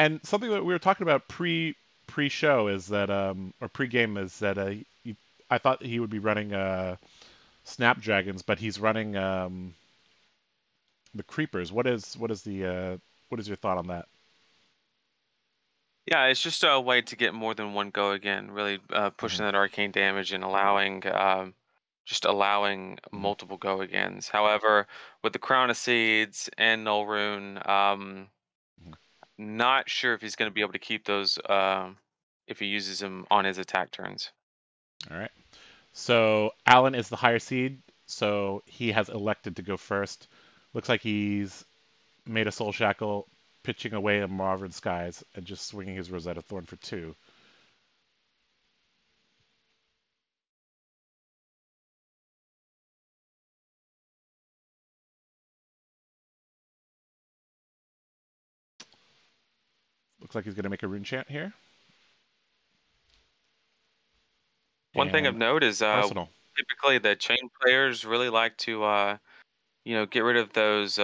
And something that we were talking about pre-show is that or pre-game is that I thought he would be running Snapdragons, but he's running the Creepers. What is your thought on that? Yeah, it's just a way to get more than one go again, really Hmm. pushing that arcane damage and allowing Hmm. multiple go agains. However, with the Crown of Seeds and Null Rune, Hmm. not sure if he's going to be able to keep those if he uses them on his attack turns. All right. So Alan is the higher seed, so he has elected to go first. Looks like he's made a Soul Shackle, pitching away a Marvin Skies, and just swinging his Rosetta Thorn for 2. Looks like he's going to make a Rune Chant here. One thing of And note is Arsenal. typically the chain players really like to get rid of those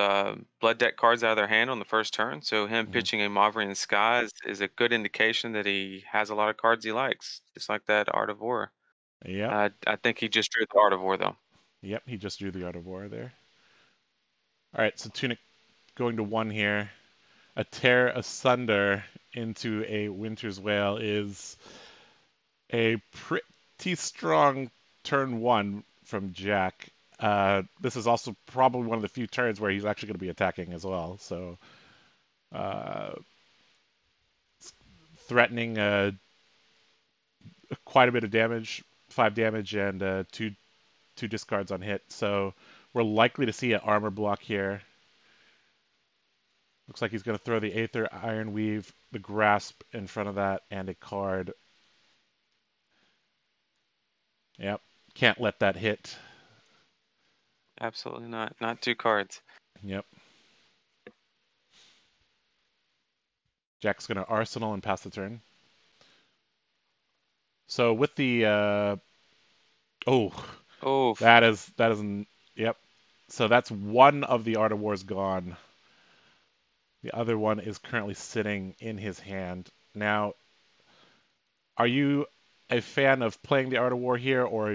blood deck cards out of their hand on the first turn. So him Hmm. pitching a Mauvrion Sky is a good indication that he has a lot of cards he likes, just like that Art of War. Yep. I think he just drew the Art of War though. Yep, he just drew the Art of War there. All right, so Tunic going to 1 here. A Tear Asunder into a Winter's Wail is a pretty strong turn 1 from Jack. This is also probably one of the few turns where he's actually going to be attacking as well. So uh, threatening quite a bit of damage, 5 damage, and two discards on hit. So we're likely to see an armor block here. Looks like he's going to throw the Aether, Iron Weave, the Grasp in front of that, and a card. Yep, can't let that hit. Absolutely not. Not 2 cards. Yep. Jack's going to Arsenal and pass the turn. So with the oh, Oh, that is yep. So that's one of the Art of Wars gone. The other one is currently sitting in his hand. Now, are you a fan of playing the Art of War here, or are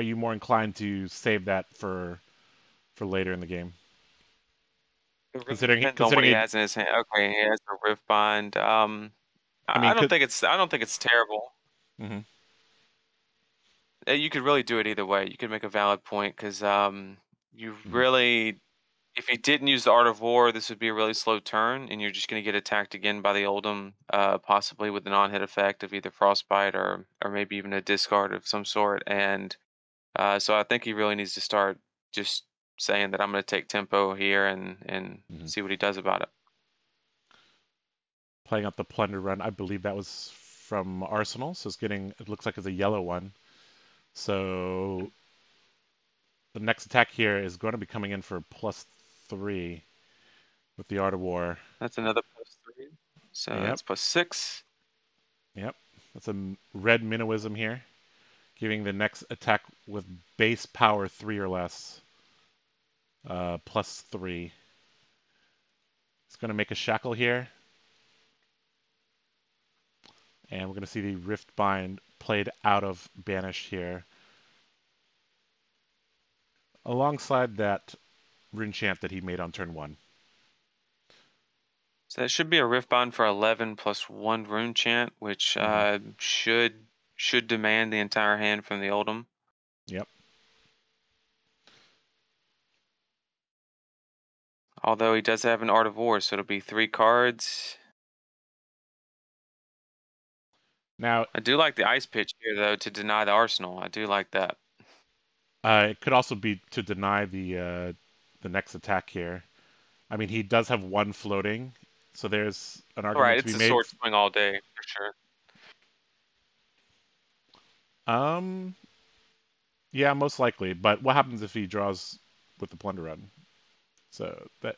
you more inclined to save that for later in the game? it really Considering depends on what considering he it, has in his hand. Okay, he has a Rift Bind. I I mean, don't think it's terrible. mhm, You could really do it either way. You could make a valid point because you mhm, really, if he didn't use the Art of War, this would be a really slow turn, and you're just going to get attacked again by the Oldhim, possibly with the non-hit effect of either Frostbite or maybe even a discard of some sort. And so I think he really needs to start just saying that I'm going to take tempo here and mhm. see what he does about it. Playing out the Plunder Run, I believe that was from Arsenal, so it looks like it's a yellow one. So the next attack here is going to be coming in for +3 with the Art of War. That's another +3, so Yep, that's +6. yep. That's a red Minnowism here, giving the next attack with base power 3 or less, +3. It's going to make a Shackle here, and we're going to see the Rift Bind played out of Banish here, alongside that Rune Chant that he made on turn 1. So that should be a Rift Bond for 11 plus 1 Rune Chant, which Hmm. should demand the entire hand from the Oldhim. Yep. Although he does have an Art of War, so it'll be 3 cards. Now, I do like the Ice Pitch here, though, to deny the Arsenal. I do like that. it could also be to deny the next attack here. I mean, he does have one floating, so there's an All right, argument to be it's a made. sword swing all day, for sure. Um, yeah, most likely. But what happens if he draws with the Plunder Run? So that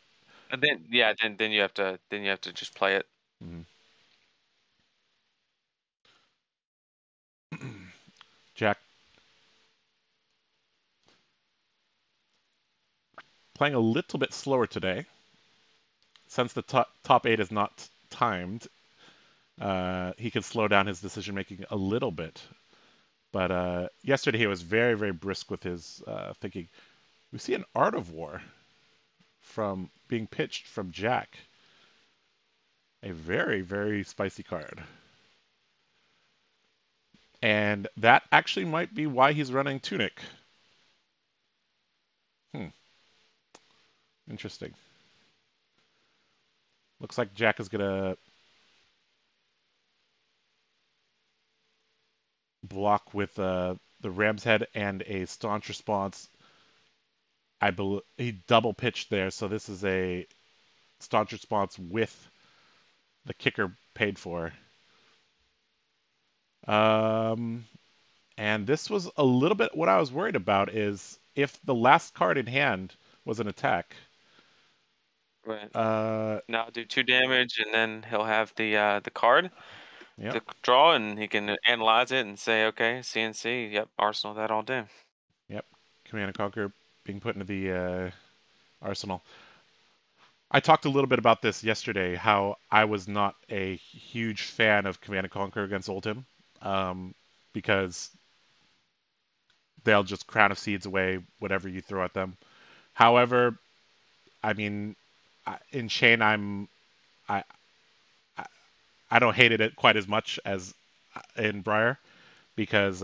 And then, yeah, then you have to just play it. mhm. Jack playing a little bit slower today. since the top eight is not timed, he can slow down his decision making a little bit. But yesterday he was very, very brisk with his thinking. We see an Art of War from being pitched from Jack. A very, very spicy card. And that actually might be why he's running Tunic. Hmm, interesting. Looks like Jack is going to block with the Ram's Head and a Staunch Response. I believe he double pitched there, so this is a Staunch Response with the kicker paid for. Um, and this was a little bit what I was worried about is if the last card in hand was an attack. Right. Uh, Now do 2 damage, and then he'll have the card yep, to draw, and he can analyze it and say, okay, CNC, yep, Arsenal that all day. yep. Command and Conquer being put into the arsenal. I talked a little bit about this yesterday, how I was not a huge fan of Command and Conquer against Oldhim, because they'll just Crown of Seeds away whatever you throw at them. However, I mean, in Chain, I I I don't hate it quite as much as in Briar because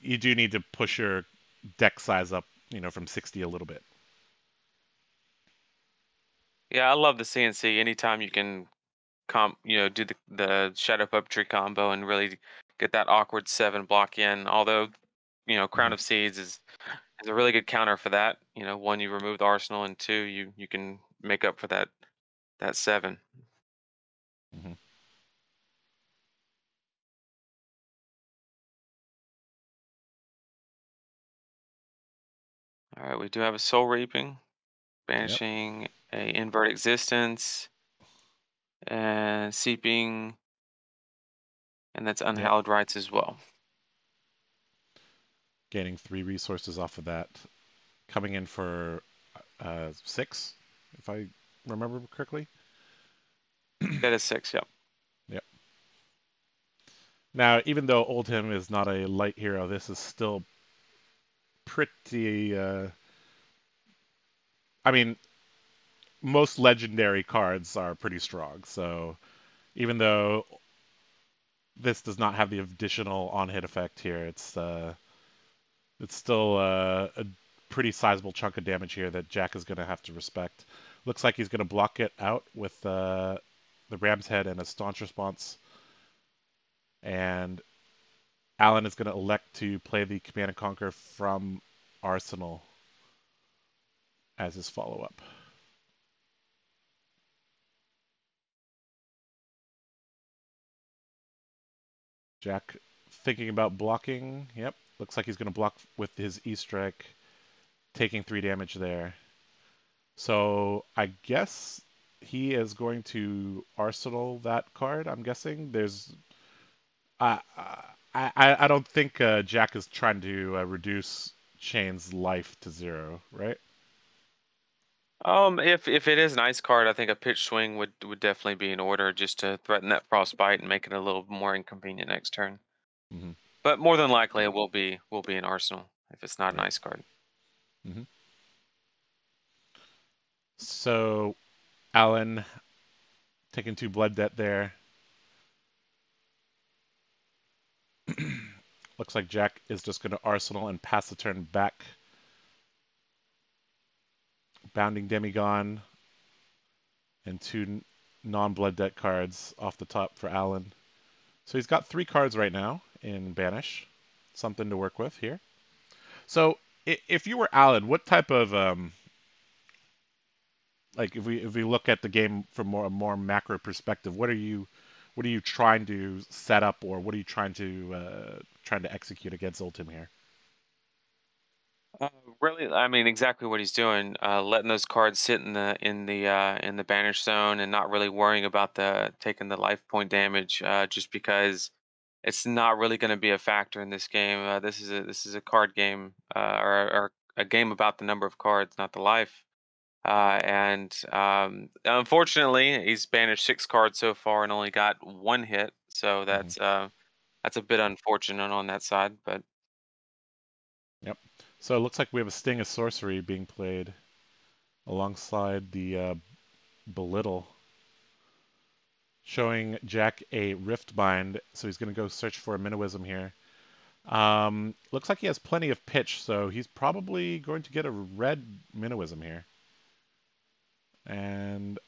you do need to push your deck size up, from 60 a little bit. Yeah, I love the CNC. Anytime you can do the Shadow Puppetry combo and really get that awkward 7 block in. Although, Crown Hmm. of Seeds is a really good counter for that. One, you remove the arsenal, and two, you can make up for that 7. Hmm. All right, we do have a Soul Reaping, Yep. banishing a Invert Existence, and Seeping, and that's Yep. Unhallowed Rites as well. Gaining 3 resources off of that, coming in for 6, if I remember correctly. That is 6, yep. Yep. Now, even though Oldhim is not a light hero, this is still pretty. I mean, most legendary cards are pretty strong. So even though this does not have the additional on-hit effect here, it's still a pretty sizable chunk of damage here that Jack is going to have to respect. Looks like he's going to block it out with the Ram's Head and a Staunch Response. And Alan is going to elect to play the Command and Conquer from Arsenal as his follow-up. Jack thinking about blocking. Yep, looks like he's going to block with his E-Strike, taking 3 damage there. So I guess he is going to Arsenal that card. I'm guessing there's. I I don't think Jack is trying to reduce Chain's life to 0, right? If it is an ice card, I think a pitch swing would definitely be in order, just to threaten that frostbite and make it a little more inconvenient next turn. Hmm. But more than likely, it will be an arsenal if it's not an Yep. ice card. Hmm. So Alan taking 2 blood debt there. Looks like Jack is just going to Arsenal and pass the turn back. Bounding Demigon and 2 non-blood debt cards off the top for Alan. So he's got 3 cards right now in Banish. Something to work with here. So if you were Alan, what type of like if we look at the game from a more macro perspective, what are you trying to set up, or what are you trying to execute against Ultim here? Uh, really, I mean, exactly what he's doing. Letting those cards sit in the banish zone, and not really worrying about the taking the life point damage. Just because it's not really going to be a factor in this game. This is a card game, or a game about the number of cards, not the life. And unfortunately, he's banished 6 cards so far and only got 1 hit. So Hmm. that's a bit unfortunate on that side. But Yep. So it looks like we have a Sting of Sorcery being played alongside the Belittle, showing Jack a Riftbind. So he's going to go search for a Minnowism here. Looks like he has plenty of pitch, so he's probably going to get a red Minnowism here. And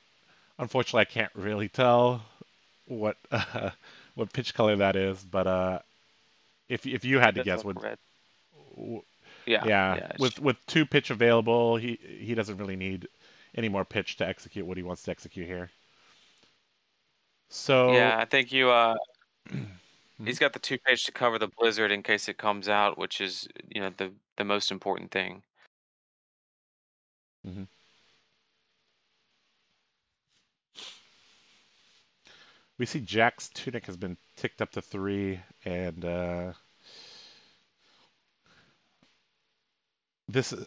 unfortunately, I can't really tell what what pitch color that is, but if you had to does guess, look would red. w- Yeah, yeah, yeah, with 2 pitch available, he doesn't really need any more pitch to execute what he wants to execute here. So, yeah. I think you. mhm, He's got the 2 page to cover the blizzard in case it comes out, which is the most important thing. mhm. We see Jack's Tunic has been ticked up to 3, and this is.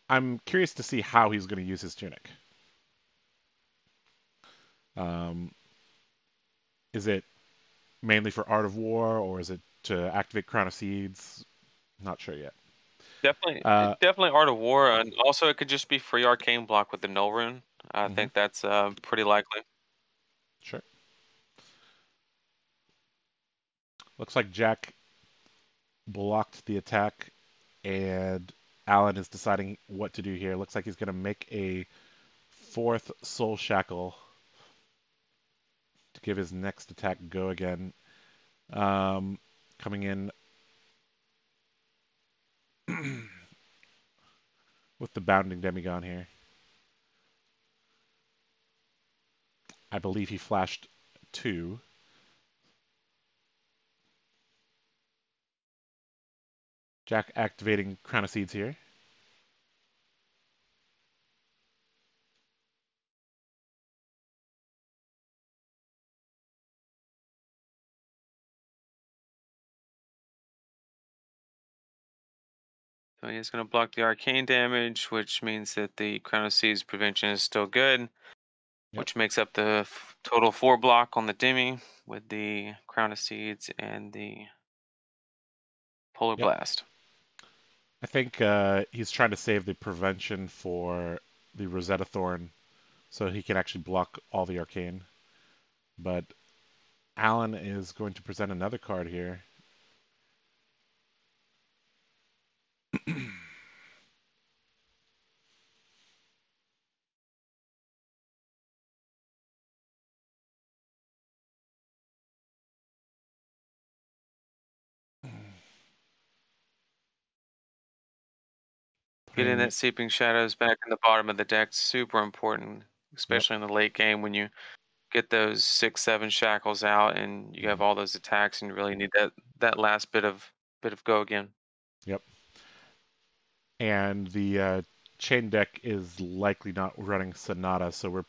I'm curious to see how he's going to use his Tunic. Um, is it mainly for Art of War, or is it to activate Crown of Seeds? Not sure yet. Uh, Definitely Art of War, and also it could just be free arcane block with the null rune. I mhm, think that's pretty likely. sure. Looks like Jack blocked the attack, and Alan is deciding what to do here. Looks like he's going to make a 4th Soul Shackle to give his next attack go again. Coming in with the Bounding Demigon here. I believe he flashed 2. Jack activating Crown of Seeds here. So he's going to block the arcane damage, which means that the Crown of Seas prevention is still good, Yep, which makes up the total 4 block on the Demi with the Crown of Seeds and the Polar yep. Blast. I think he's trying to save the prevention for the Rosetta Thorn so he can actually block all the arcane. But Alan is going to present another card here. Getting Putting, that Seeping Shadows back in the bottom of the deck super important, yep. especially in the late game when you get those 6, 7 shackles out and you have Mhm, all those attacks and you really need that last bit of go again. yep. And the chain deck is likely not running Sonata, so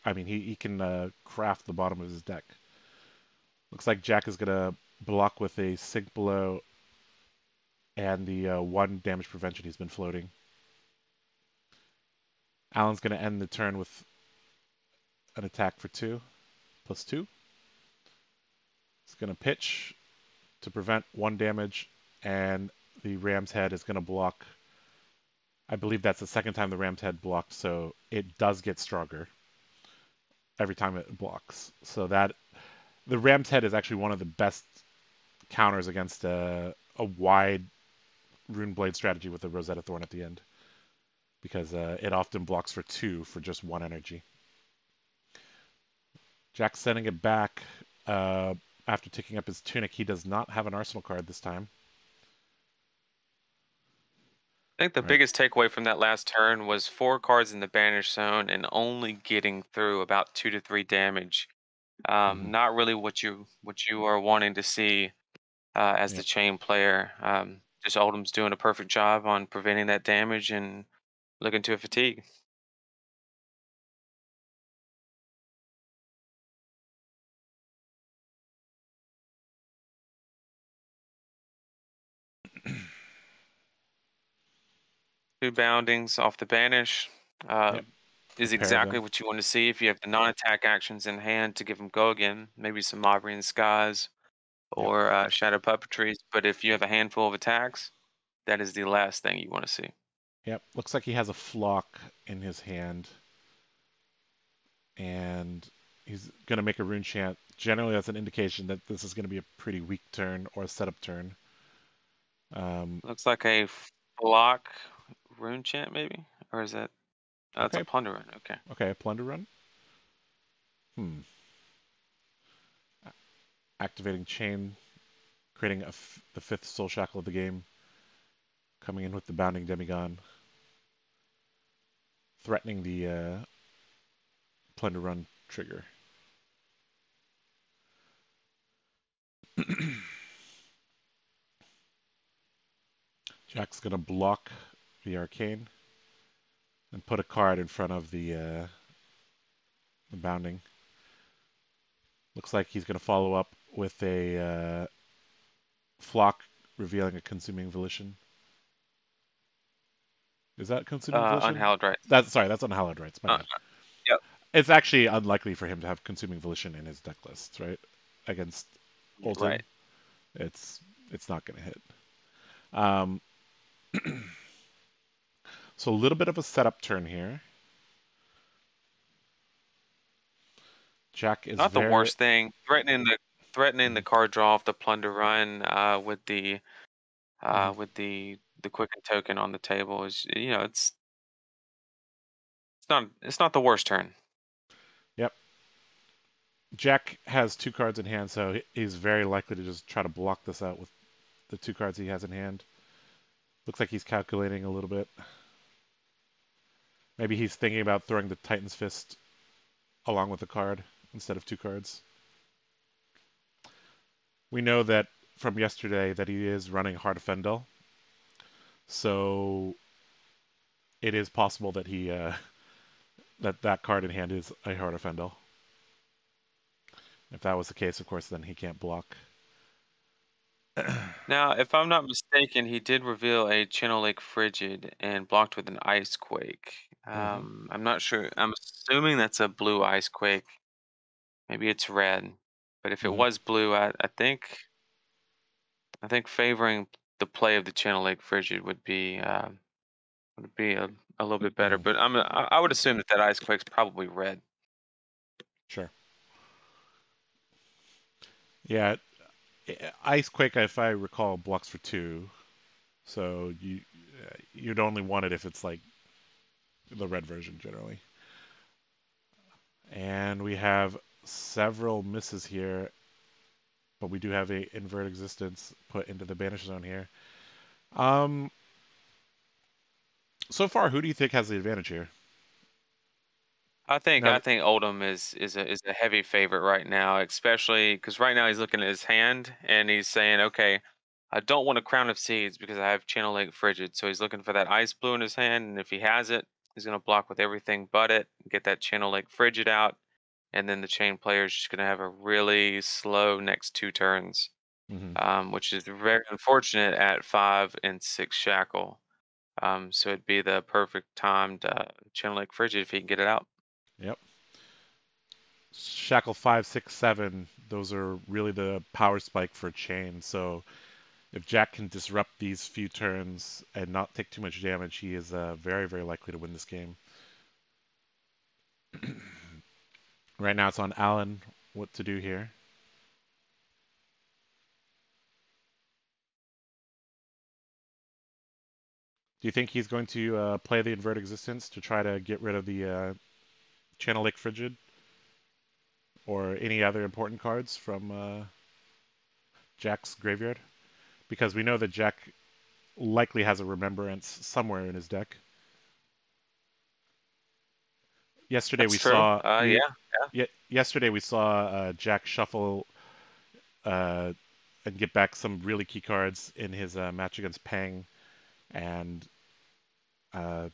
I mean, he can craft the bottom of his deck. Looks like Jack is going to block with a Sink Below and the 1 damage prevention he's been floating. Alan's going to end the turn with an attack for 2, +2. He's going to pitch to prevent 1 damage, and the Ram's Head is going to block. I believe that's the second time the Ram's Head blocked, so it does get stronger every time it blocks. So that the Ram's Head is actually one of the best counters against a wide Rune Blade strategy with the Rosetta Thorn at the end, because it often blocks for 2 for just 1 energy. Jack's sending it back uh, after taking up his Tunic. He does not have an Arsenal card this time. I think the All right. biggest takeaway from that last turn was 4 cards in the banish zone and only getting through about 2 to 3 damage. Mm-hmm. Not really what you are wanting to see as the Yep. chain player. Just Oldham's doing a perfect job on preventing that damage and looking to a fatigue. 2 boundings off the banish. Yep, a Is pair of exactly them. what you want to see if you have the non-attack actions in hand to give him go again. Maybe some Aubrey in the Skies Yep, or Shadow Puppetries. But if you have a handful of attacks, that is the last thing you want to see. yep. Looks like he has a flock in his hand, and he's going to make a rune chant. Generally, that's an indication that this is going to be a pretty weak turn or a setup turn. Looks like a flock rune chant, maybe? Or is that? Oh, it's a Okay, plunder rune. Okay. okay, a plunder run. Hmm. Activating chain, creating the fifth soul shackle of the game, coming in with the bounding demigon, threatening the plunder run trigger. Jack's gonna block the arcane and put a card in front of the bounding. Looks like he's gonna follow up with a flock revealing a consuming volition. Is that consuming volition? Unhallowed Rites. That's sorry, that's unhallowed rights. My Uh, bad. yep. It's actually unlikely for him to have consuming volition in his deck list, right? Against Oldhim, Right. it's it's not gonna hit. Um, so a little bit of a setup turn here. Jack is Not the very. worst thing. Threatening the card draw off the plunder run Mhm. with the quicken token on the table is, it's not the worst turn. Yep. Jack has two cards in hand, so he's very likely to just try to block this out with the two cards he has in hand. Looks like he's calculating a little bit. Maybe he's thinking about throwing the Titan's Fist along with the card instead of two cards. We know that from yesterday that he is running Heart of Fendel, so it is possible that he that card in hand is a Heart of Fendel. If that was the case, of course, then he can't block. Now, if I'm not mistaken, he did reveal a Channel Lake Frigid and blocked with an Ice Quake. Hmm. I'm not sure. I'm assuming that's a blue Ice Quake. Maybe it's red. But if it Hmm. was blue, I think favoring the play of the Channel Lake Frigid would be a little bit better. But I would assume that Ice Quake's probably red. Sure. Yeah, Ice Quake, if I recall, blocks for two, so you'd only want it if it's like the red version generally. And we have several misses here, but we do have a invert existence put into the banish zone here. Um, so far, who do you think has the advantage here? I think Now, I think Oldham is a heavy favorite right now, especially because right now he's looking at his hand and he's saying, okay, I don't want a Crown of Seeds because I have Channel Lake Frigid. So he's looking for that Ice Blue in his hand, and if he has it, he's gonna block with everything but it, get that Channel Lake Frigid out, and then the chain player is just gonna have a really slow next 2 turns, hmm, which is very unfortunate at 5 and 6 shackle. So it'd be the perfect time to Channel Lake Frigid if he can get it out. yep. Shackle 5, 6, 7, those are really the power spike for chain. So if Jack can disrupt these few turns and not take too much damage, he is very, very likely to win this game. Right now it's on Alan what to do here. Do you think he's going to play the Invert Existence to try to get rid of the Channel Lake Frigid or any other important cards from Jack's graveyard? Because we know that Jack likely has a Remembrance somewhere in his deck. Yesterday That's we true. saw Yeah. yesterday we saw Jack shuffle uh, and get back some really key cards in his match against Pang, and uh,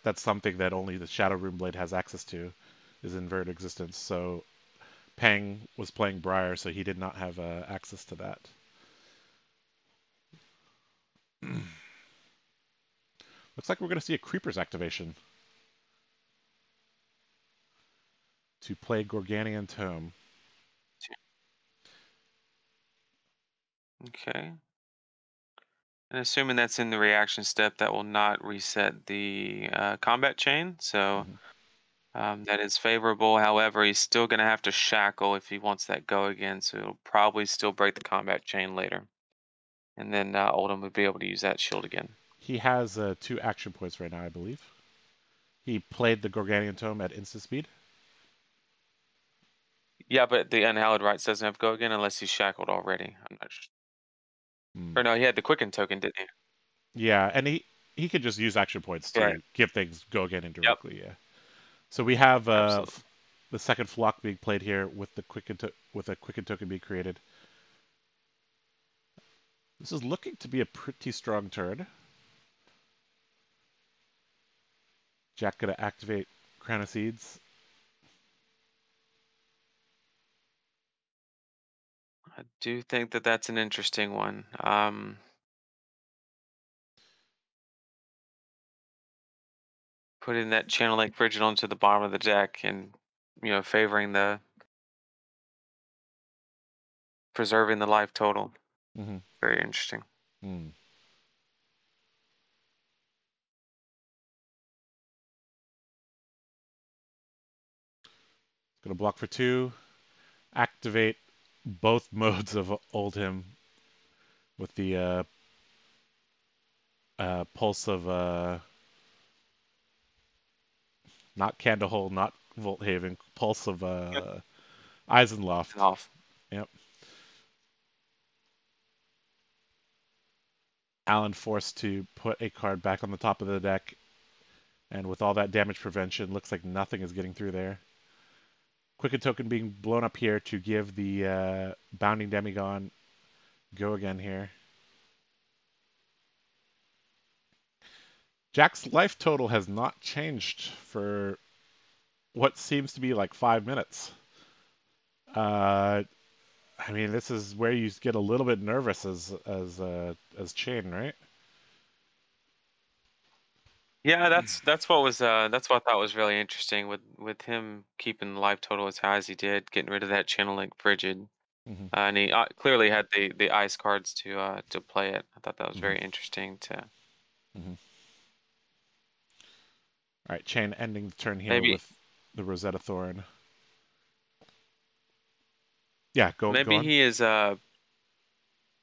that's something that only the Shadow Runeblade has access to, is Invert Existence. So Pang was playing Briar, so he did not have access to that. Looks like we're going to see a Creepers activation to play Gorganian Tome. Okay. And assuming that's in the reaction step, that will not reset the combat chain. So that is favorable. However, he's still going to have to shackle if he wants that go again. So it'll probably still break the combat chain later. And then Oldham would be able to use that shield again. He has 2 action points right now, I believe. He played the Gorganian Tome at instant speed. Yeah, but the Unhallowed Rites doesn't have go again unless he's shackled already. I'm not sure. Or no, he had the Quicken token, didn't he? Yeah, and he could just use action points Right. to give things go again Yep. indirectly. Yeah. So we have Absolutely. the second flock being played here with the with a Quicken token being created. This is looking to be a pretty strong turn. Jack gonna activate Crown of Seeds. I do think that that's an interesting one. Putting that Channel Lake Frigid onto the bottom of the deck and, favoring the preserving the life total. Mm-hmm. Very interesting. Mm. Gonna block for 2. Activate both modes of Oldhim with the pulse of not Candlehold, not Volthaven, pulse of Yep. And Eisenloft. off. Yep. Alan forced to put a card back on the top of the deck, and with all that damage prevention, looks like nothing is getting through there. Quicken token being blown up here to give the Bounding Demigon go again here. Jack's life total has not changed for what seems to be like 5 minutes. I mean, this is where you get a little bit nervous as Chain, right? Yeah, that's what I thought was really interesting with him keeping the life total as high as he did, getting rid of that Channel Link Frigid, Mm-hmm. and he clearly had the ice cards to play it. I thought that was Mm-hmm. very interesting to Mm-hmm. All right, Chain ending the turn here maybe with the Rosetta Thorn. Yeah, go maybe on. he is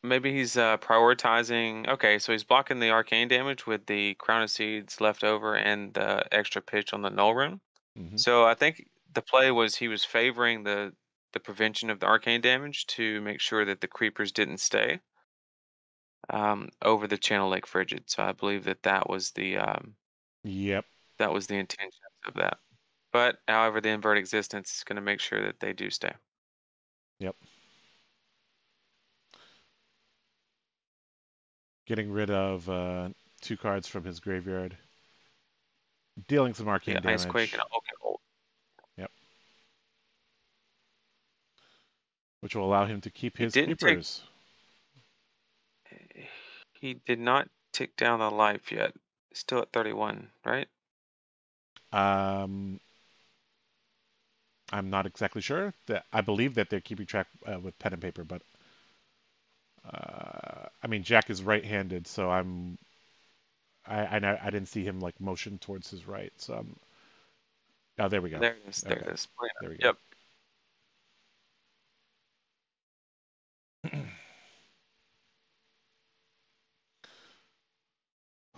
maybe he's prioritizing. Okay, so he's blocking the arcane damage with the Crown of Seeds left over and the extra pitch on the Null Rune. Mm-hmm. So I think the play was he was favoring the prevention of the arcane damage to make sure that the creepers didn't stay over the Channel Lake Frigid. So I believe Yep. that was the intentions of that. But however, the invert existence is going to make sure that they do stay. Yep. Getting rid of 2 cards from his graveyard. Dealing some Yeah, arcane Ice Quake damage. and okay, Yep. Which will allow him to keep he his didn't take. creepers. He did not tick down the life yet. Still at 31, right? Um, I'm not exactly sure. I believe that they're keeping track with pen and paper, but I mean Jack is right-handed, so I didn't see him like motion towards his right. So oh, there we go. There it is. There Okay, it is. Play there we it. Yep. go.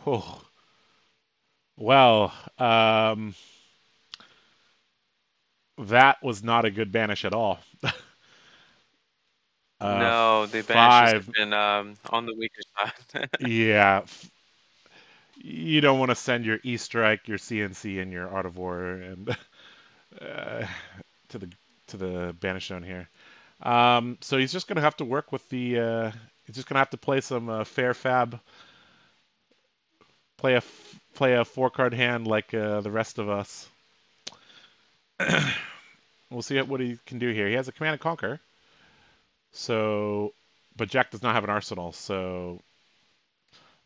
Oh, well, that was not a good banish at all. No, the banishes have 5. been on the weaker side. Yeah, you don't want to send your E-Strike, your CNC, and your Art of War and uh, to the banish zone here. So he's just gonna have to work with the. He's just gonna have to play some fair fab. Play a 4 card hand like the rest of us. We'll see what he can do here. He has a Command and Conquer. So, but Jack does not have an arsenal, so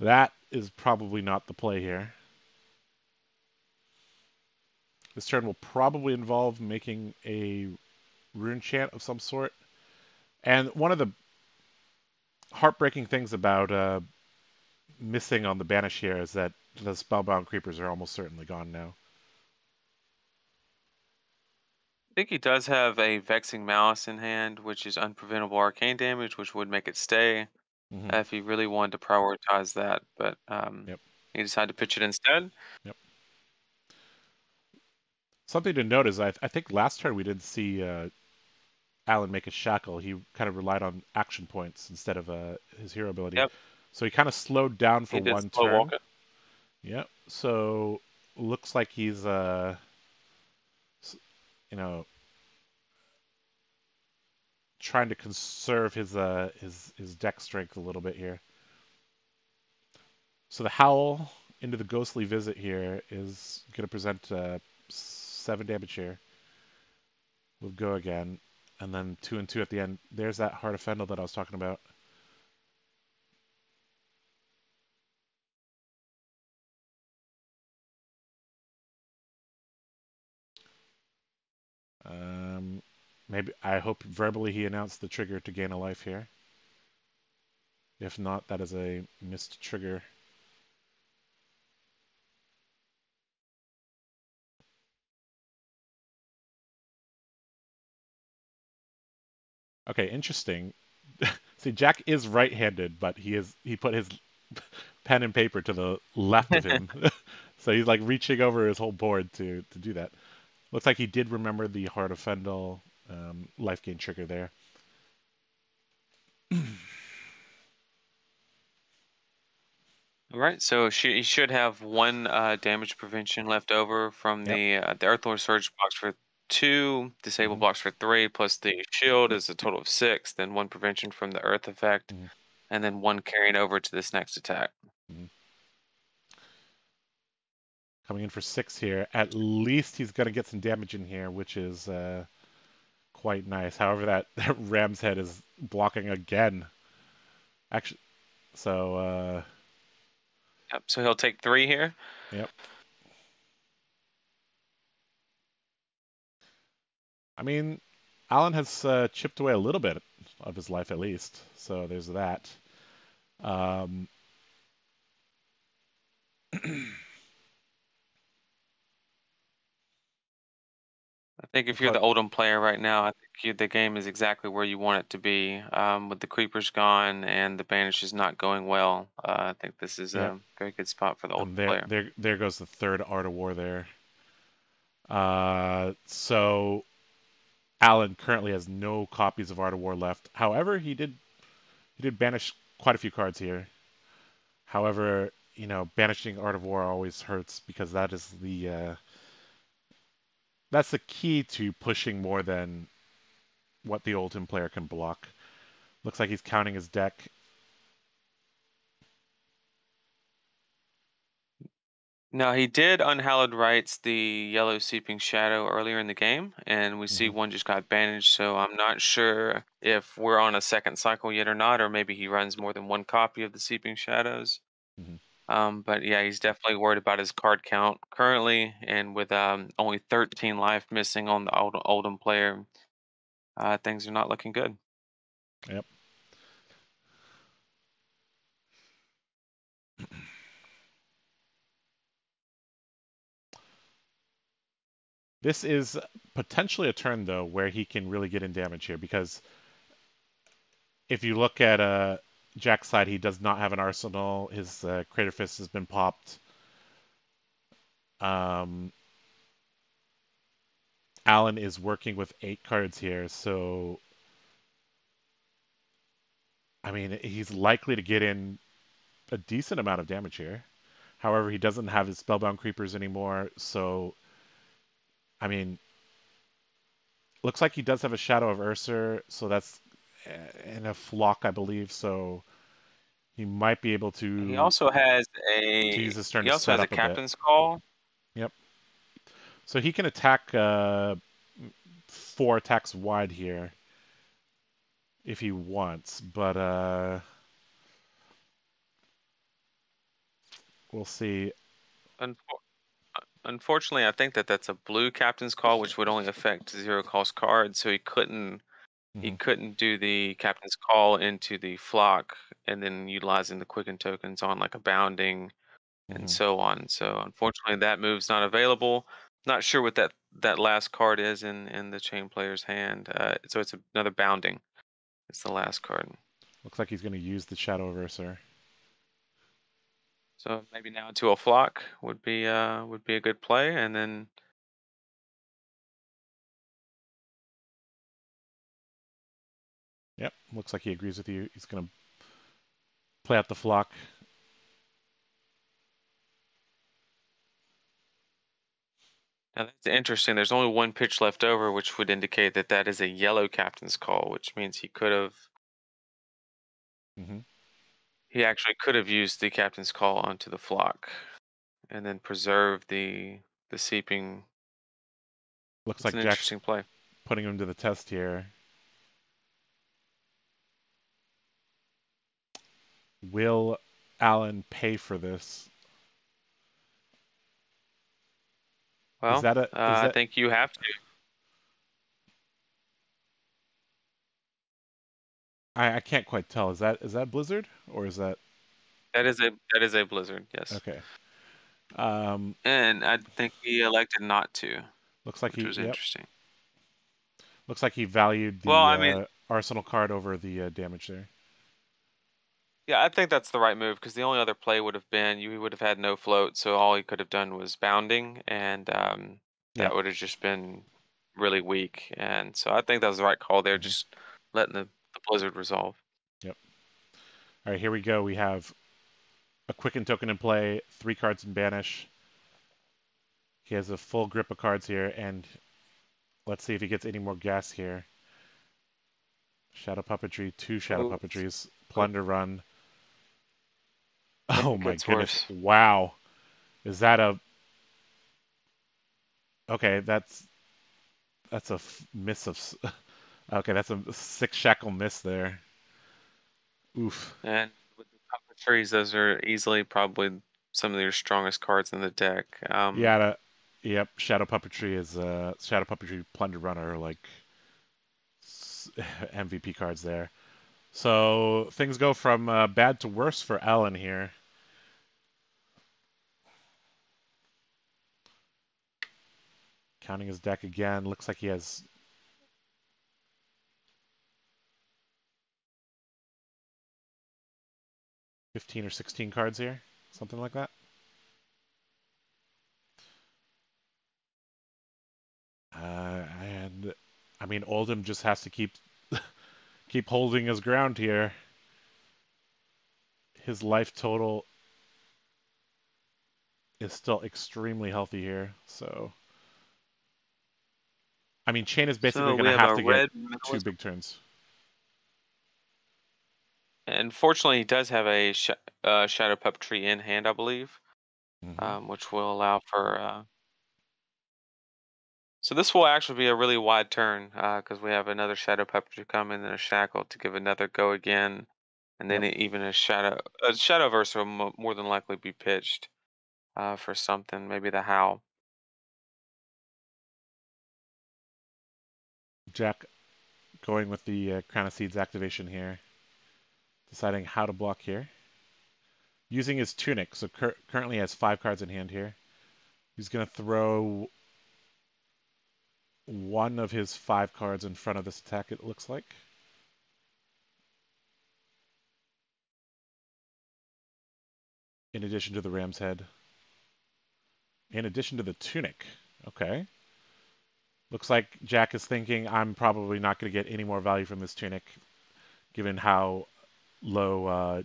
that is probably not the play here. This turn will probably involve making a rune chant of some sort. And one of the heartbreaking things about missing on the banish here is that the spellbound creepers are almost certainly gone now. I think he does have a Vexing Malice in hand, which is unpreventable arcane damage, which would make it stay Hmm. if he really wanted to prioritize that. But Yep. he decided to pitch it instead. Yep. Something to note is I think last turn we didn't see Alan make a shackle. He kind of relied on action points instead of his hero ability. Yep, So he kind of slowed down for he did one slow turn. walk it. Yep. So looks like he's you know trying to conserve his deck strength a little bit here. So the Howl into the Ghostly Visit here is going to present 7 damage here. We'll go again, and then 2 and 2 at the end. There's that Heart of Fendel that I was talking about. Maybe I hope verbally he announced the trigger to gain a life here. If not, that is a missed trigger. Okay, interesting. See, Jack is right-handed, but he put his pen and paper to the left of him, so he's like reaching over his whole board to do that. Looks like he did remember the Heart of Fendel life gain trigger there. All right, so he should have one damage prevention left over from Yep. the Earthlord Surge blocks for 2, disable Hmm. blocks for 3, plus the shield is a total of 6. Then one prevention from the Earth effect, Hmm. and then one carrying over to this next attack. Hmm. Coming in for 6 here. At least he's going to get some damage in here, which is quite nice. However, that Ram's Head is blocking again. Actually, so Yep. So he'll take 3 here. yep. I mean, Alan has chipped away a little bit of his life at least, so there's that. Um, I think we'll if you're call the it, Oldham player right now, I think the game is exactly where you want it to be. With the creepers gone and the banish is not going well, I think this is yep. a very good spot for the And Oldham player. there goes the third Art of War there. So Alan currently has no copies of Art of War left. However, he did banish quite a few cards here. However, banishing Art of War always hurts because that is that's the key to pushing more than what the Oldham player can block. Looks like he's counting his deck. Now he did Unhallowed Rites the Yellow Seeping Shadow earlier in the game, and we see Hmm. one just got banished. So I'm not sure if we're on a second cycle yet or not, or maybe he runs more than one copy of the Seeping Shadows. Hmm. But yeah, he's definitely worried about his card count currently, and with only 13 life missing on the Oldham player, things are not looking good. Yep. This is potentially a turn though where he can really get in damage here because if you look at Jack's side, he does not have an arsenal. His Crater Fist has been popped. Um, Alan is working with 8 cards here, so I mean he's likely to get in a decent amount of damage here. However, he doesn't have his Spellbound Creepers anymore, so I mean, looks like he does have a Shadow of Ursa, so that's in a flock, I believe. So he might be able He to also has use a this turn he to also set has a up a bit. captain's call. Yep. So he can attack 4 attacks wide here if he wants, but we'll see. unfortunately, I think that that's a blue captain's call, which would only affect zero cost cards. So he Hmm. couldn't do the captain's call into the flock and then utilizing the quicken tokens on like a bounding and Hmm. so on. So unfortunately, that move's not available. Not sure what that last card is in the chain player's hand. So it's another bounding. It's the last card. Looks like he's going to use the Shadow Verser. So maybe now into a flock would be a good play, and then Yep, looks like he agrees with you. He's going to play out the flock. now that's interesting. There's only one pitch left over, which would indicate that that is a yellow captain's call, which means Hmm. he actually could have used the captain's call onto the flock and then preserve the seeping. Looks It's like an Jack's interesting play. putting him to the test here. Will Allen pay for this? Is Well, that a is I that think you have to. I can't quite tell. Is that Blizzard or is that That is a blizzard, yes. okay? Um, And I think he elected not to, looks like which he was yep. interesting. Looks like he valued Well, the I mean, Arsenal card over the damage there. yeah, I think that's the right move because the only other play would have been he would have had no float, so all he could have done was bounding, and that Yep. would have just been really weak. And so I think that was the right call there, Hmm. just letting the blizzard resolve. Yep. All right, here we go. We have a Quicken token in play, 3 cards in banish. He has a full grip of cards here, and let's see if he gets any more gas here. Shadow Puppetry, 2 Shadow Ooh, Puppetries, but Plunder Run. Oh it my gets goodness. worse. Wow. Is that a okay, that's a miss of okay, that's a 6 shackle miss there. Oof. And with the puppetries, those are easily probably some of your strongest cards in the deck. Yeah, yep, Shadow Puppetry is Shadow Puppetry Plunder Runner like MVP cards there. So things go from bad to worse for Ellen here. Counting his deck again, looks like he has 15 or 16 cards here, something like that. And I mean, Oldham just has to keep holding his ground here. His life total is still extremely healthy here. So I mean, Chain is basically So going we to have have a to get red 2 minimalism. big turns. And fortunately, he does have a shadow puppetry in hand, I believe, Hmm. which will allow for. So this will actually be a really wide turn because we have another shadow puppetry coming and a shackle to give another go again, and then Yep. even a shadow verse will more than likely be pitched for something, maybe the howl. Jack going with the Crown of Seeds activation here, deciding how to block here. Using his Tunic, so currently has 5 cards in hand here. He's going to throw one of his 5 cards in front of this attack, it looks like. In addition to the Ram's Head. In addition to the Tunic. Okay. Looks like Jack is thinking I'm probably not going to get any more value from this Tunic, given how low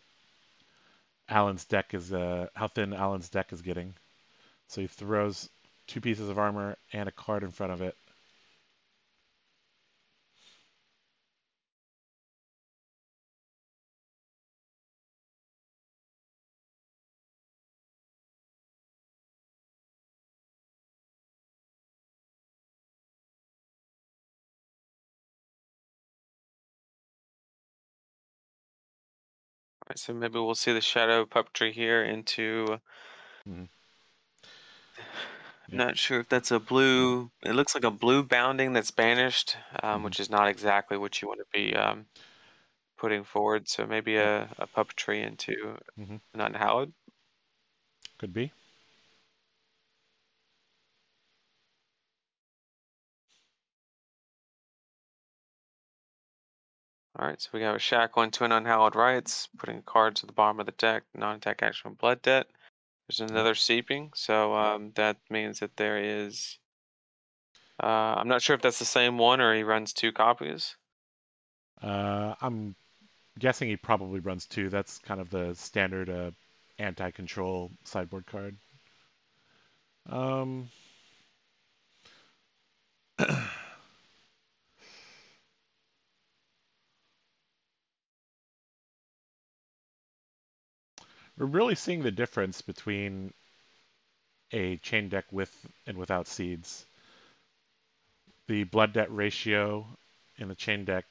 Alan's deck is, how thin Alan's deck is getting. So he throws 2 pieces of armor and a card in front of it. All right, so maybe we'll see the shadow puppetry here into Mhm. I'm Yep. not sure if that's a blue. It looks like a blue bounding that's banished, Hmm. which is not exactly what you want to be putting forward. So maybe Yep. a puppetry into Hmm. an unhallowed. Could be. All right, so we got a shackle into an unhallowed rights, putting a card to the bottom of the deck, non-attack action with blood debt. There's Yep. another seeping, so that means that there is. I'm not sure if that's the same one or he runs two copies. I'm guessing he probably runs two. That's kind of the standard anti-control sideboard card. Um, we're really seeing the difference between a chain deck with and without seeds. The blood debt ratio in the chain deck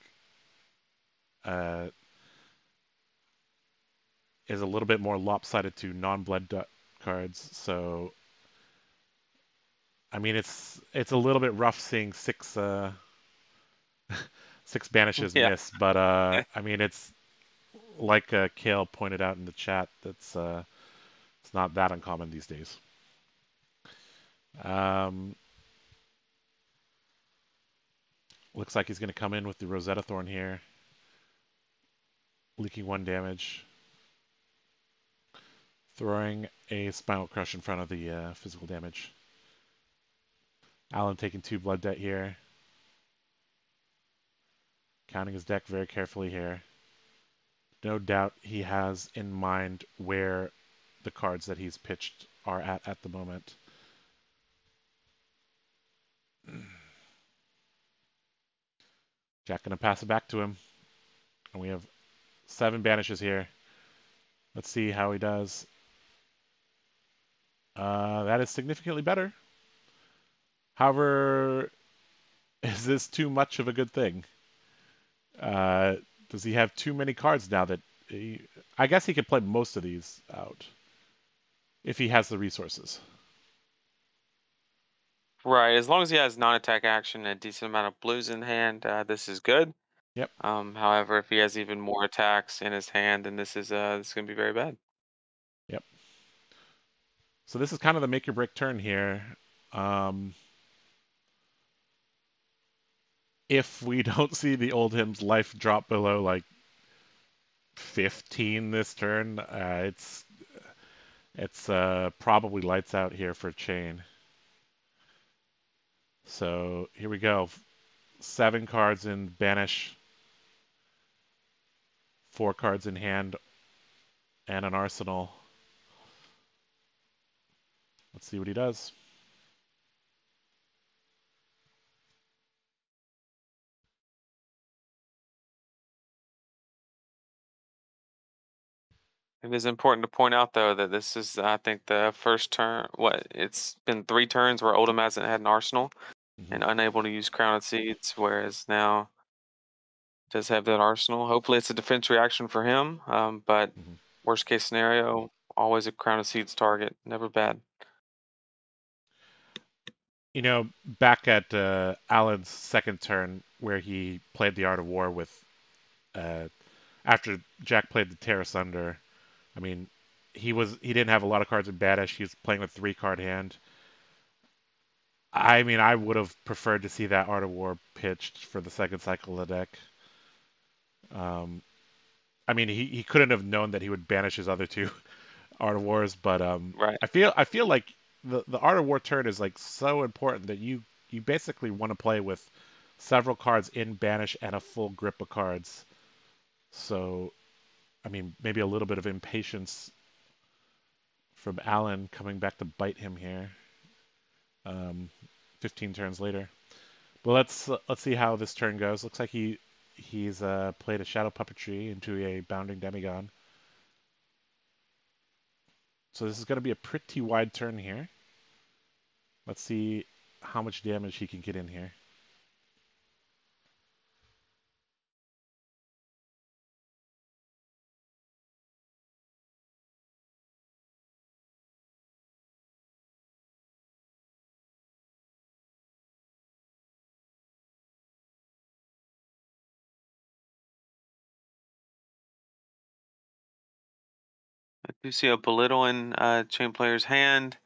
uh, is a little bit more lopsided to non-blood debt cards. So, I mean, it's a little bit rough seeing six banishes Yeah. miss, but I mean, it's like Kale pointed out in the chat. That's it's not that uncommon these days. Um, looks like he's going to come in with the Rosetta Thorn here, leaking one damage, throwing a Spinal Crush in front of the physical damage. Alan taking two blood debt here, counting his deck very carefully here. No doubt he has in mind where the cards that he's pitched are at the moment. Jack going to pass it back to him. And we have 7 banishes here. Let's see how he does. That is significantly better. However, is this too much of a good thing? Uh, does he have too many cards now that I guess he could play most of these out if he has the resources. Right. As long as he has non-attack action and a decent amount of blues in hand, this is good. Yep, However, if he has even more attacks in his hand, then this is going to be very bad. yep. So this is kind of the make or break turn here. Um, if we don't see the Oldhim's life drop below like 15 this turn, it's probably lights out here for Chain. So here we go. 7 cards in Banish, 4 cards in hand, and an Arsenal. Let's see what he does. It is important to point out, though, that this is, I think, the first turn. What? It's been 3 turns where Oldhim hasn't had an arsenal Hmm. and unable to use Crown of Seeds, whereas now does have that arsenal. Hopefully, it's a defense reaction for him. But Hmm. worst case scenario, always a Crown of Seeds target. Never bad. You know, back at Alan's second turn, where he played the Art of War with, uh, after Jack played the Tear Asunder, I mean, he didn't have a lot of cards in Banish. He was playing with 3 card hand. I mean, I would have preferred to see that Art of War pitched for the second cycle of the deck. Um, I mean, he couldn't have known that he would banish his other 2 Art of Wars, but Right. I feel like the Art of War turn is like so important that you basically want to play with several cards in banish and a full grip of cards. So I mean, maybe a little bit of impatience from Alan coming back to bite him here. Um, 15 turns later. But let's see how this turn goes. Looks like he's played a Shadow Puppetry into a Bounding Demigod. So this is going to be a pretty wide turn here. Let's see how much damage he can get in here. Do see a belittle in chain player's hand.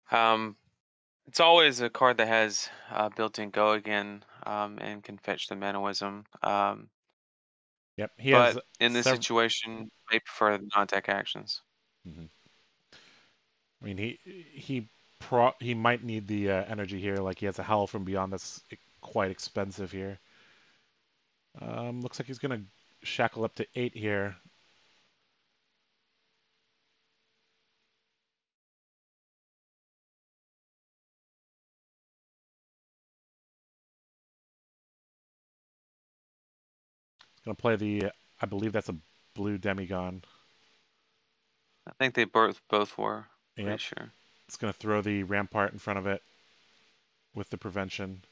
Um, it's always a card that has built-in go again and can fetch the mannerism. Yep, he has But in this several. situation, they prefer the non-attack actions. I mean, he might need the energy here. Like he has a Howl from Beyond that's quite expensive here. Looks like he's gonna shackle up to 8 here. Gonna play the, I believe that's a blue Demigon. I think they both were. Pretty Yep. sure. It's gonna throw the Rampart in front of it with the prevention.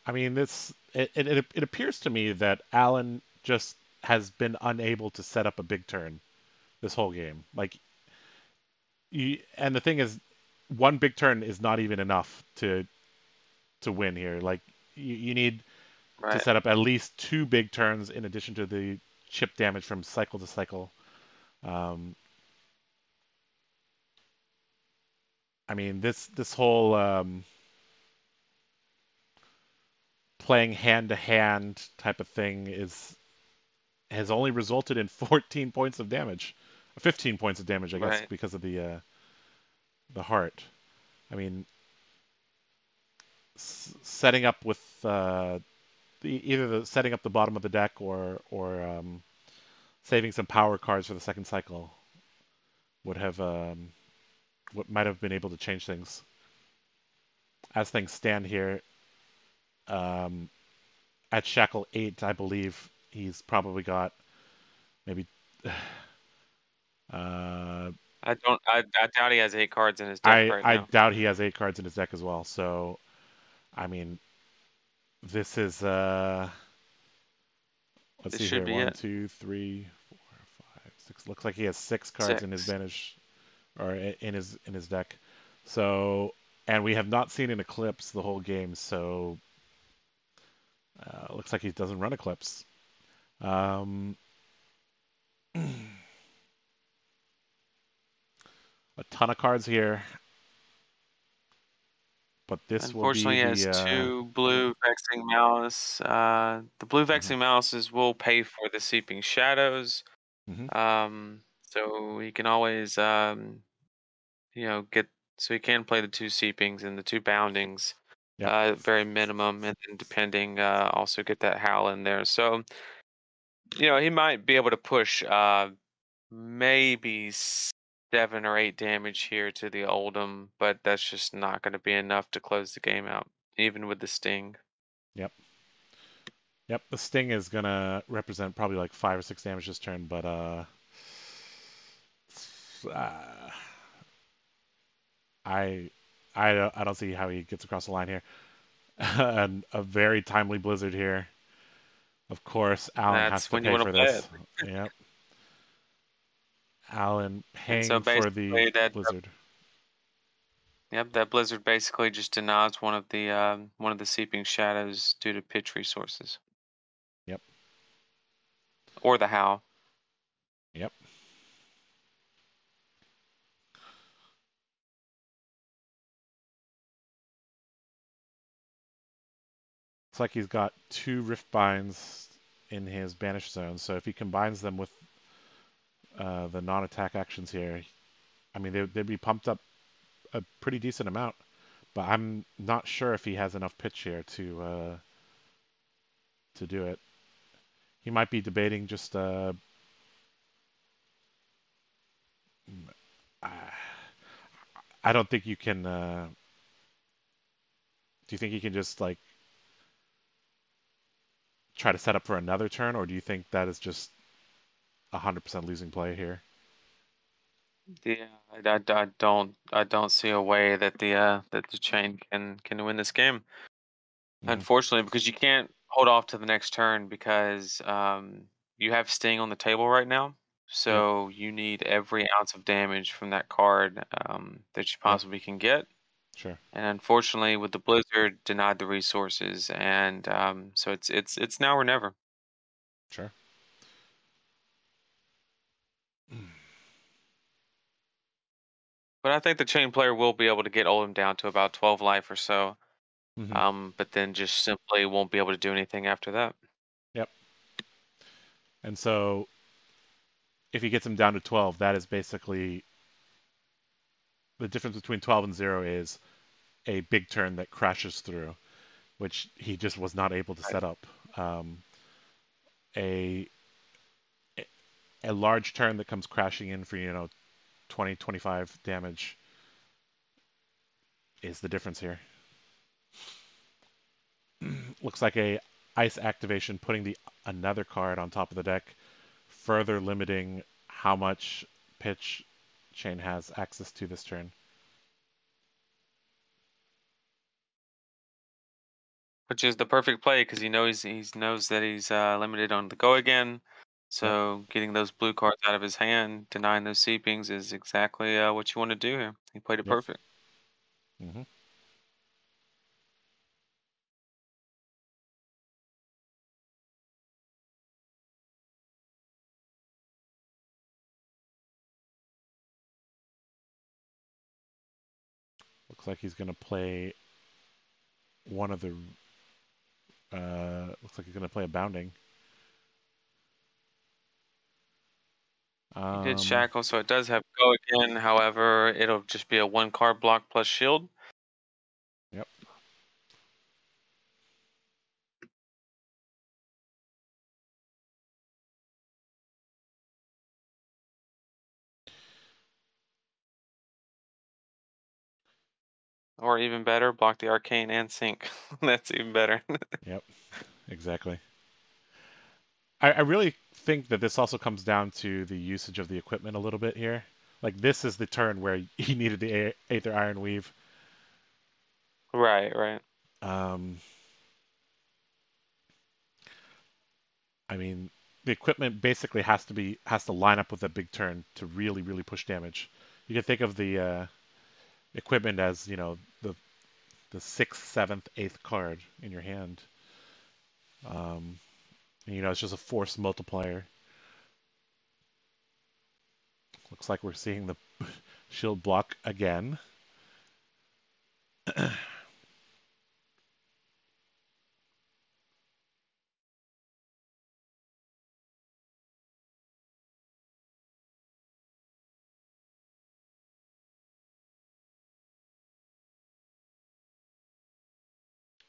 I mean, it appears to me that Allen just has been unable to set up a big turn this whole game. Like, and the thing is, one big turn is not even enough to win here. Like, you need to Right. set up at least 2 big turns in addition to the chip damage from cycle to cycle. Um, I mean, this whole playing hand to hand type of thing is has only resulted in 14 points of damage, 15 points of damage, I guess, Right. because of the heart. I mean, setting up with either setting up the bottom of the deck or saving some power cards for the second cycle would have what might have been able to change things. As things stand here, um, at Shackle 8, I believe he's probably got maybe. Uh, I don't. I doubt he has 8 cards in his deck I right I now. doubt he has 8 cards in his deck as well. So I mean, this is let's This see should here, be one, it. two, three, 4, 5, 6. Looks like he has 6 cards in his 6. banish or in his deck. So and we have not seen an eclipse the whole game. So looks like he doesn't run eclipse. Um, a ton of cards here, but this will be Unfortunately, he the has 2 blue Vexing Malice. The blue mhm, Vexing Malices will pay for the Seeping Shadows. mhm. So he can always, get so he can play the 2 Seepings and the 2 Boundings, Yep, very minimum, and then depending, also get that Howl in there. So he might be able to push maybe 7 or 8 damage here to the Oldhim, but that's just not going to be enough to close the game out, even with the Sting. yep, yep. The sting is gonna represent probably like 5 or 6 damage this turn, but uh I I don't see how he gets across the line here. And a very timely blizzard here. Of course, Allen has That's to when you pay want for to play it. this. Yep, Allen And so paying for the basically, blizzard. that Blizzard basically just denies one of the Seeping Shadows due to pitch resources Yep, or the Howl. yep. It's like he's got 2 Rift Binds in his banish zone. So if he combines them with the non-attack actions here, I mean they'd be pumped up a pretty decent amount. But I'm not sure if he has enough pitch here to do it. He might be debating just I I don't think you can. Do you think he can just like try to set up for another turn, or do you think that is just 100% losing play here? Yeah, I don't see a way that the chain can win this game. Hmm. Unfortunately, because you can't hold off to the next turn because you have Sting on the table right now. Yep. So you need every ounce of damage from that card that you Yep. possibly can get. Sure. And unfortunately, with the Blizzard, denied the resources, and so it's now or never. Sure. But I think the chain player will be able to get Oldhim down to about 12 life or so. Hmm. But then just simply won't be able to do anything after that. Yep. And so if he gets him down to 12, that is basically the difference between 12 and 0 is a big turn that crashes through, which he just was not able to Right. set up. Um, a a large turn that comes crashing in for 20, 25 damage is the difference here. Looks like a ice activation, putting the another card on top of the deck, further limiting how much pitch Chain has access to this turn. Which is the perfect play because he knows that he's limited on the go again. Yep. So getting those blue cards out of his hand, denying those seepings is exactly what you want to do here. He played it Yep. perfect. Hmm. Looks like he's going to play one of the. Looks like he's going to play a bounding. He did Um, shackle, so it does have go again. However, it'll just be a one card block plus shield. yep. Or even better, block the arcane and sink. That's even better. Yep. Exactly. I really think that this also comes down to the usage of the equipment a little bit here. Like this is the turn where he needed the Aether Iron Weave. Right, right. Um, I mean, the equipment basically has to line up with a big turn to really push damage. You can think of the equipment as the sixth, seventh, eighth card in your hand. Um, and, it's just a force multiplier. Looks like we're seeing the shield block again.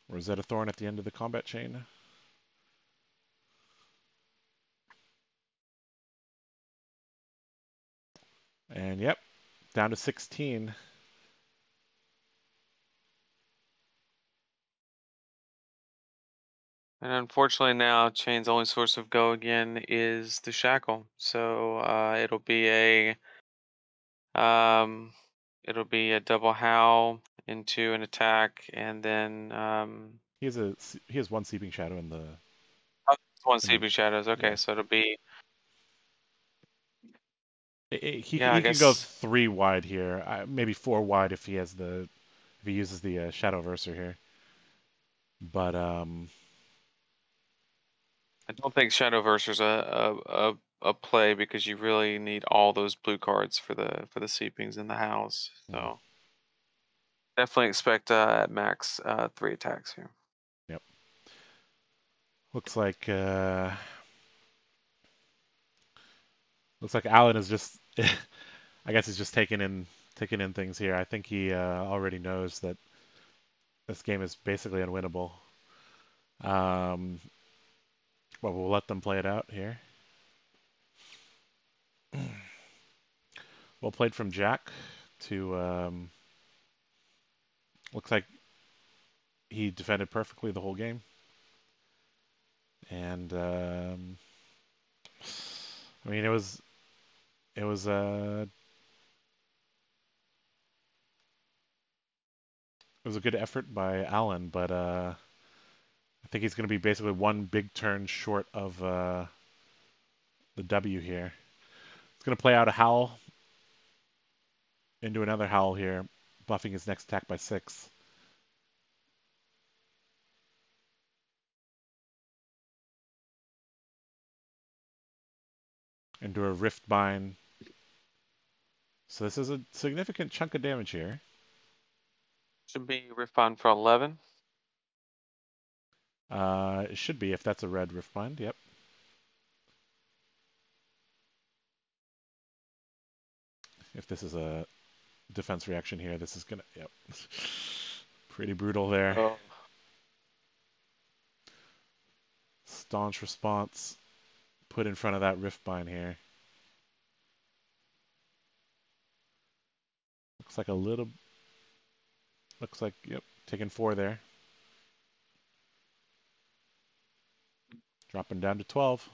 Rosetta Thorn at the end of the combat chain. And yep, down to 16. And unfortunately now Chain's only source of go again is the shackle. So um it'll be a double howl into an attack and then He has one Seeping Shadow in the oh, one in the sleeping shadows. Okay, yeah. so it'll be He yeah, I he can go guess 3 wide here, maybe 4 wide if he uses the Shadow Verser here. But I don't think Shadowverser's a play because you really need all those blue cards for the seepings in the house. mm, So definitely expect at max 3 attacks here. yep, looks like Alan is just I guess he's just taking in things here. I think he already knows that this game is basically unwinnable. Um, but we'll let them play it out here. Well played from Jack to looks like he defended perfectly the whole game. And I mean it was it was a good effort by Alan, but I think he's going to be basically one big turn short of the W here. He's going to play out a Howl into another Howl here, buffing his next attack by 6. Into a Riftbind. So this is a significant chunk of damage here. Should be Riftbind for 11. It should be if that's a red Riftbind. Yep. If this is a defense reaction here, this is gonna. Yep. Pretty brutal there. Oh. Staunch response put in front of that Riftbind here. Looks like a little. Looks like, yep, taking 4 there. Dropping down to 12.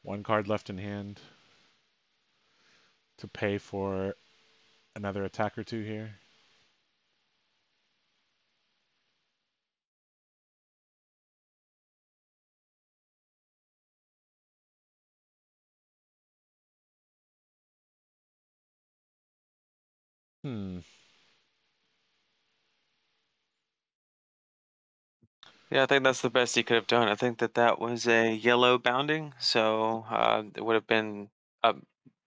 One card left in hand to pay for another attack or 2 here. Yeah, I think that's the best he could have done. I think that was a yellow bounding, so it would have been a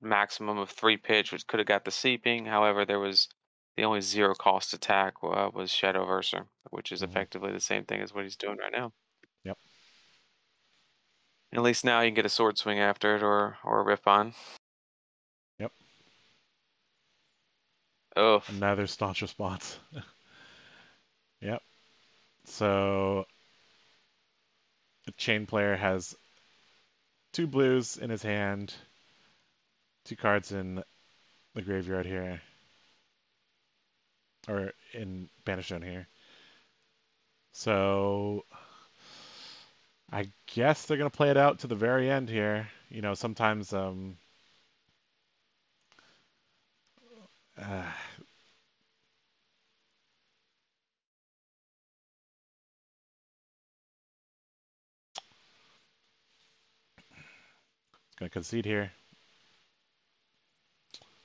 maximum of 3 pitch, which could have got the seeping. However, there was the only 0 cost attack was Shadowverser, which is effectively the same thing as what he's doing right now. Yep. At least now you can get a sword swing after it or a Riftbind. Yep. Oh. Another staunch response. Yep. So the chain player has 2 blues in his hand, 2 cards in the graveyard here, or in Banish Zone here. So I guess they're going to play it out to the very end here. You know, sometimes going to concede here.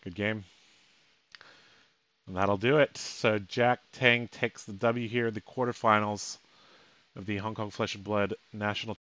Good game. And that'll do it. So Jack Tang takes the W here in the quarterfinals of the Hong Kong Flesh and Blood National